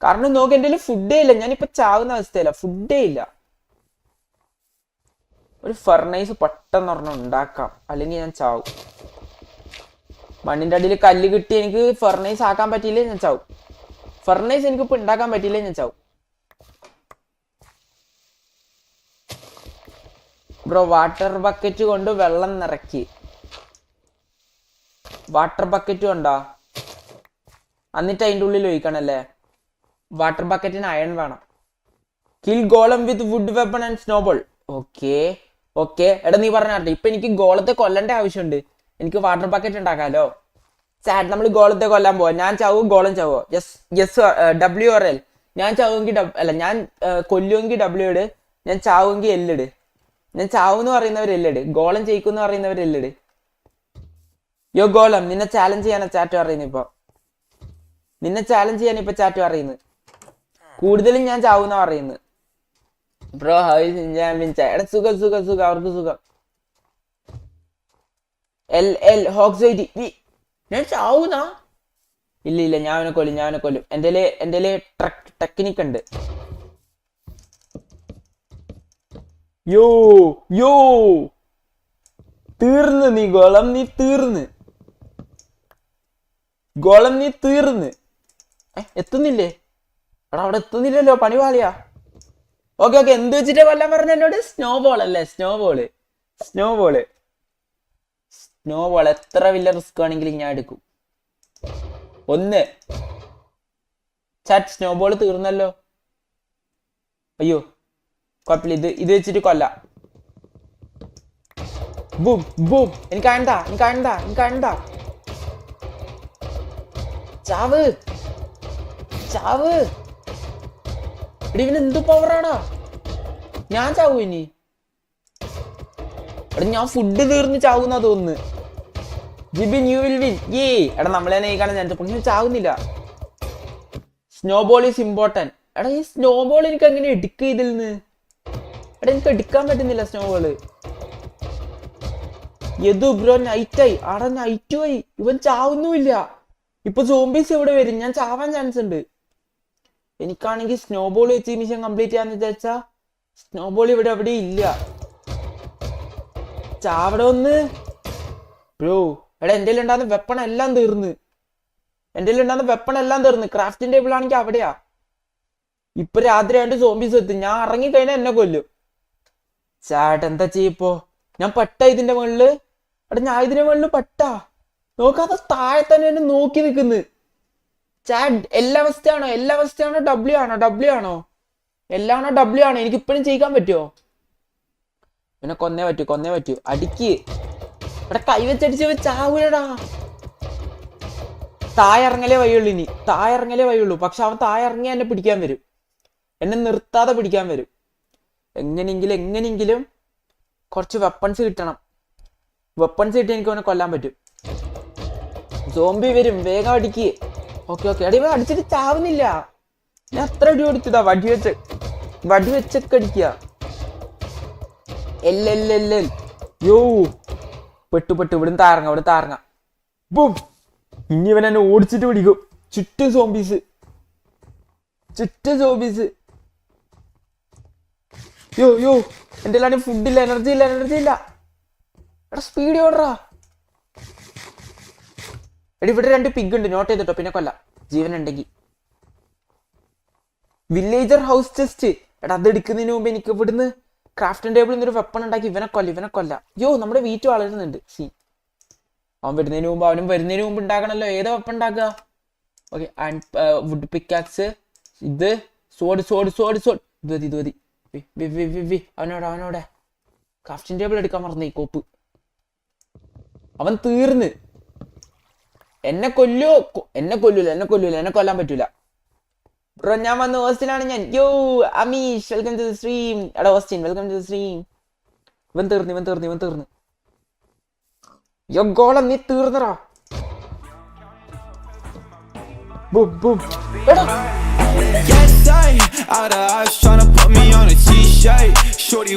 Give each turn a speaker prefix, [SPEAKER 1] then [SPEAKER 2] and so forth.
[SPEAKER 1] കാരണം നോക്ക് എൻ്റെ ഫുഡേ ഇല്ല, ഞാനിപ്പോ ചാവുന്ന അവസ്ഥയല്ല, ഫുഡേ ഇല്ല. ഒരു ഫർണൈസ് പെട്ടെന്ന് ഒരെണ്ണം ഉണ്ടാക്കാം, അല്ലെങ്കിൽ ഞാൻ ചാവും. മണ്ണിന്റെ അടിയിൽ കല്ല് കിട്ടി എനിക്ക് ഫർണൈസ് ആക്കാൻ പറ്റിയില്ലേ ഞാൻ ചാവും. ഫർണൈസ് എനിക്കിപ്പോ ഉണ്ടാക്കാൻ പറ്റിയില്ലേ ഞാൻ ചാവും. ബ്രോ വാട്ടർ ബക്കറ്റ് കൊണ്ട് വെള്ളം നിറക്കി. വാട്ടർ ബക്കറ്റ് കൊണ്ടാ, എന്നിട്ട് അതിൻ്റെ ഉള്ളിൽ ഒഴിക്കണല്ലേ. വാട്ടർ ബക്കറ്റിന് അയൺ വേണം. Kill golem with wood weapon and snowball. Okay okay, എടാ നീ പറഞ്ഞാട്ടെ, ഇപ്പൊ എനിക്ക് ഗോളത്തെ കൊല്ലണ്ട ആവശ്യമുണ്ട്, എനിക്ക് വാട്ടർ ബക്കറ്റ് ഉണ്ടാക്കാലോ. സാഡ് നമ്മൾ ഗോളത്തെ കൊല്ലാൻ പോവാ. ഞാൻ ചാവോ ഗോളം ചാവോ? Yes WRL. ഞാൻ ചാവുമെങ്കിൽ അല്ല, ഞാൻ കൊല്ലുമെങ്കിൽ W ഇട്, ഞാൻ ചാവുമെങ്കിൽ L ഇട്. ഞാൻ ചാവെന്ന് പറയുന്നവർ L ഇട്, ഗോളം ജയിക്കുമെന്ന് പറയുന്നവർ L ഇട്. യോ ഗോളം, നിന്നെ ചാലഞ്ച് ചെയ്യാനാ ചാറ്റ് പറയുന്നത്. ഇപ്പൊ നിന്നെ ചാലഞ്ച് ചെയ്യാൻ ഇപ്പൊ ചാറ്റ് പറയുന്നത്. കൂടുതലും ഞാൻ ചാവുന്ന പറയുന്നത്. ബ്രോ എടാ സുഖം സുഖം സുഖം, അവർക്ക് സുഖം. ഹോക്സൈറ്റി ഞാൻ ചാവുന്നാ? ഇല്ല ഇല്ല, ഞാൻ അവനെ കൊല്ലും. എൻ്റെ ടെക്നിക്ക് ഉണ്ട്. യോ യോ തീർന്ന് നീ ഗോളം, നീ തീർന്ന് ഗോളം, നീ തീർന്ന്. എത്തുന്നില്ലേ? എടാ അവിടെ എത്തുന്നില്ലല്ലോ, പണിപാളിയാ. ഓക്കെ ഓക്കെ, എന്ത് വെച്ചിട്ട് കൊല്ലാൻ പറഞ്ഞ എന്നോട്? സ്നോബോൾ അല്ലേ? സ്നോബോള് എത്ര വലിയ റിസ്ക് ആണെങ്കിലും ഞാൻ എടുക്കും. ഒന്ന് ചാറ്റ്, സ്നോബോൾ തീർന്നല്ലോ. അയ്യോ കുഴപ്പമില്ല, ഇത് വെച്ചിട്ട് കൊല്ലാം. ബൂം ബൂം, എനിക്ക് അയണ്ടാ. ചാവ് ഇവന് എന്ത് പവറാടാ? ഞാൻ ചാവൂ ഇനി? എടാ ഞാൻ ഫുഡ് തീർന്ന് ചാവുന്നാ തോന്നുന്നു. Jibin you will win. എടാ നമ്മളെ നയിക്കാണ് ഞാൻ ചാവുന്നില്ല. Snowball is important. എടാ ഈ സ്നോബോൾ എനിക്ക് എങ്ങനെ എടുക്കുക ഇതിൽ നിന്ന്? എടാ എനിക്ക് എടുക്കാൻ പറ്റുന്നില്ല സ്നോബോള്. യദു ബ്രോ നൈറ്റായി. ആടാ നൈറ്റുമായി, ഇവൻ ചാവുന്നുമില്ല. ഇപ്പൊ സോംബീസ് എവിടെ വരും? ഞാൻ ചാവാൻ ചാൻസ് ഉണ്ട്. എനിക്കാണെങ്കിൽ സ്നോബോൾ വെച്ച് ഈ മിഷൻ കംപ്ലീറ്റ് ചെയ്യാന്ന് വിചാരിച്ചാ സ്നോബോൾ ഇവിടെ എവിടെ ഇല്ല. ചാവട ഒന്ന് ബ്രോ. എടാ എൻ്റെ ഉണ്ടാകുന്ന വെപ്പൺ എല്ലാം തീർന്ന്. ക്രാഫ്റ്റിംഗ് ടേബിൾ ആണെങ്കിൽ അവിടെയാ. ഇപ്പൊ രാത്രി ആയിട്ട് സോംബീസ് എത്തും. ഞാൻ ഇറങ്ങിക്കഴിഞ്ഞാൽ എന്നെ കൊല്ലും. ചാട്ട് എന്താ ചെയ്യപ്പോ? ഞാൻ പെട്ട ഇതിന്റെ മുകളില്. എടാ ഞാൻ ഇതിന്റെ മുകളില് പെട്ടാ. നോക്കാതെ താഴെ തന്നെ എന്നെ നോക്കി നിൽക്കുന്നു. ചാറ്റ് എല്ലാ അവസ്ഥയാണോ? W ആണോ? എല്ലാം ആണോ? W ആണോ? എനിക്ക് ഇപ്പഴും ചെയ്യിക്കാൻ പറ്റുമോ? പിന്നെ കൊന്നേ പറ്റൂ. അടിക്ക്. ഇവിടെ കൈവച്ചടിച്ച് ചാവൂലടാ. താഴെ ഇറങ്ങലേ വഴിയുള്ളൂ. പക്ഷെ അവൻ താഴെ ഇറങ്ങി എന്നെ പിടിക്കാൻ വരും. എന്നെ നിർത്താതെ പിടിക്കാൻ വരും. എങ്ങനെയെങ്കിലും കുറച്ച് വെപ്പൺസ് കിട്ടണം. വെപ്പൺസ് കിട്ടി എനിക്ക് അവനെ കൊല്ലാൻ പറ്റും. സോംബി വരും, വേഗം അടിക്ക്. ഓക്കെ എടാ ഇവ അടിച്ചിട്ട് ചാവുന്നില്ല. ഞാൻ അത്ര അടി കൊടുത്തതാ, വടി വെച്ചൊക്കെ അടിക്കുക. യോ പെട്ടു. ഇവിടുന്ന് താറങ്ങ. ബും. ഇനി ഇവൻ എന്നെ ഓടിച്ചിട്ട് പിടിക്കും. ചുറ്റും സോംബീസ്. യോ എൻ്റെ ഫുഡില്ല, എനർജി ഇല്ല. എടാ സ്പീഡ് ഓടറാ. എടി ഇവിടെ 2 പിഗ് ഉണ്ട്, നോട്ട് ചെയ്തിട്ടോ, പിന്നെ കൊല്ലാം ജീവനുണ്ടെങ്കിൽ. Villager house chest. എടാ അത് എടുക്കുന്നതിന് മുമ്പ് എനിക്ക് ഇവിടുന്ന് ക്രാഫ്റ്റിംഗ് ടേബിളിൽ നിന്നൊരു വെപ്പൺ ഉണ്ടാക്കി ഇവനെ കൊല്ലാം. യോ നമ്മുടെ വീറ്റ് വളരുന്നുണ്ട്. അവൻ വരുന്നതിന് മുമ്പ് ഉണ്ടാക്കണല്ലോ. ഏതാ വെപ്പൺ ഉണ്ടാക്കുക? ഓക്കെ വുഡ് പിക്കാക്സ്, ഇത് സോഡ്. ഇത് മതി. അവനോടെ ക്രാഫ്റ്റിംഗ് ടേബിൾ എടുക്കാൻ മറന്നു ഈ കോപ്പ്. അവൻ തീർന്ന്. എന്നെ കൊല്ലൂല. എന്നെ കൊല്ലാൻ പറ്റൂല ബ്രോ. ഞാൻ വന്ന് ഹോസ്റ്റലാണ് ഞാൻ. Yo Amish, welcome to the stream. എടാ ഹോസ്റ്റൻ, വെൽക്കം ടു ദി സ്ട്രീം. ഇവൻ തീർന്ന്. യോ ഗോളം, നീ തീർന്നടാ. ബും. എടാ Yes, I out of eyes trying to put me on a t-shirt. Shorty